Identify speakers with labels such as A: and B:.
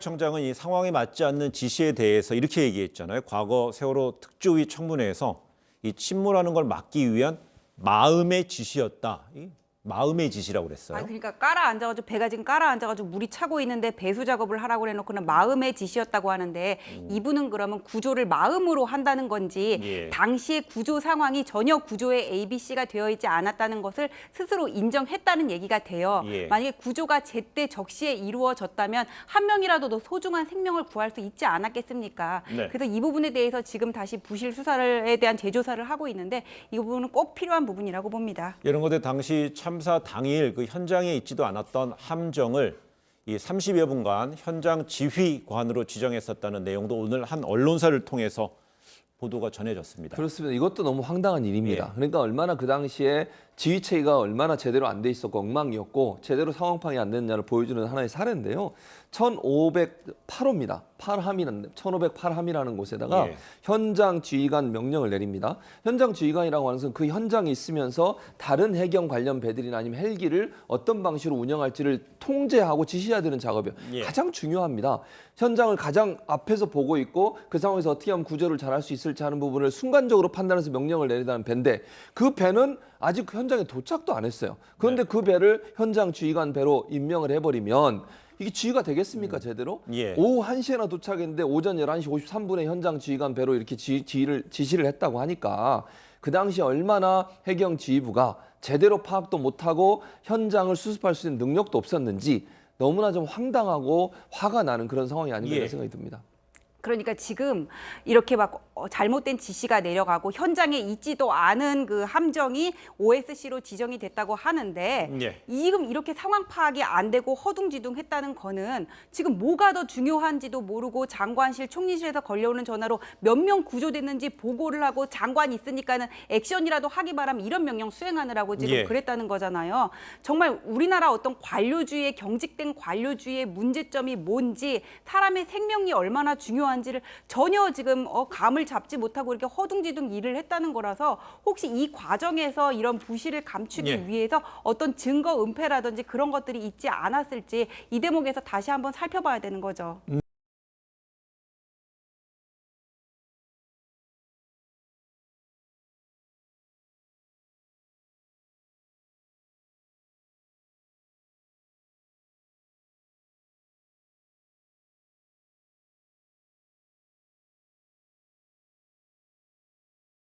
A: 청장은 이 상황에 맞지 않는 지시에 대해서 이렇게 얘기했잖아요. 과거 세월호 특조위 청문회에서 이 침몰하는 걸 막기 위한 마음의 지시였다. 이 마음의 지시라고 그랬어요.
B: 그러니까 깔아앉아가지고 배가 지금 깔아앉아가지고 물이 차고 있는데 배수 작업을 하라고 해놓고는 마음의 지시였다고 하는데 이분은 그러면 구조를 마음으로 한다는 건지
A: 예.
B: 당시의 구조 상황이 전혀 구조에 ABC가 되어 있지 않았다는 것을 스스로 인정했다는 얘기가 돼요.
A: 예.
B: 만약에 구조가 제때 적시에 이루어졌다면 한 명이라도 더 소중한 생명을 구할 수 있지 않았겠습니까?
A: 네.
B: 그래서 이 부분에 대해서 지금 다시 부실 수사에 대한 재조사를 하고 있는데 이 부분은 꼭 필요한 부분이라고 봅니다.
A: 이런 것들 당시 참사 당일 그 현장에 있지도 않았던 함정을 이 30여 분간 현장 지휘관으로 지정했었다는 내용도 오늘 한 언론사를 통해서 보도가 전해졌습니다.
C: 그렇습니다. 이것도 너무 황당한 일입니다.
A: 예.
C: 그러니까 얼마나 그 당시에 지휘체계가 얼마나 제대로 안 돼 있었고 엉망이었고 제대로 상황 파악이 안 됐냐를 보여주는 하나의 사례인데요. 1508호입니다. 1508함이라는 곳에다가
A: 예.
C: 현장 지휘관 명령을 내립니다. 현장 지휘관이라고 하는 것은 그 현장에 있으면서 다른 해경 관련 배들이나 아니면 헬기를 어떤 방식으로 운영할지를 통제하고 지시해야 되는 작업이에요.
A: 예.
C: 가장 중요합니다. 현장을 가장 앞에서 보고 있고 그 상황에서 어떻게 하면 구조를 잘할 수 있을지 하는 부분을 순간적으로 판단해서 명령을 내리다는 배인데 그 배는 아직 그 현장에 도착도 안 했어요. 그런데 그 배를 현장 지휘관 배로 임명을 해버리면 이게 지휘가 되겠습니까, 제대로?
A: 예.
C: 오후 1시에나 도착했는데 오전 11시 53분에 현장 지휘관 배로 이렇게 지시를 했다고 하니까 그 당시 얼마나 해경 지휘부가 제대로 파악도 못하고 현장을 수습할 수 있는 능력도 없었는지 너무나 좀 황당하고 화가 나는 그런 상황이 아닌가
A: 예.
C: 생각이 듭니다.
B: 그러니까 지금 이렇게 막 잘못된 지시가 내려가고 현장에 있지도 않은 그 함정이 OSC로 지정이 됐다고 하는데
A: 예.
B: 지금 이렇게 상황 파악이 안 되고 허둥지둥했다는 거는 지금 뭐가 더 중요한지도 모르고 장관실, 총리실에서 걸려오는 전화로 몇 명 구조됐는지 보고를 하고 장관 있으니까는 액션이라도 하기 바라면 이런 명령 수행하느라고 지금
A: 예.
B: 그랬다는 거잖아요. 정말 우리나라 어떤 관료주의의 경직된 관료주의의 문제점이 뭔지 사람의 생명이 얼마나 중요한지를 전혀 지금 감을 잡지 못하고 이렇게 허둥지둥 일을 했다는 거라서 혹시 이 과정에서 이런 부실을 감추기
A: 예.
B: 위해서 어떤 증거 은폐라든지 그런 것들이 있지 않았을지 이 대목에서 다시 한번 살펴봐야 되는 거죠.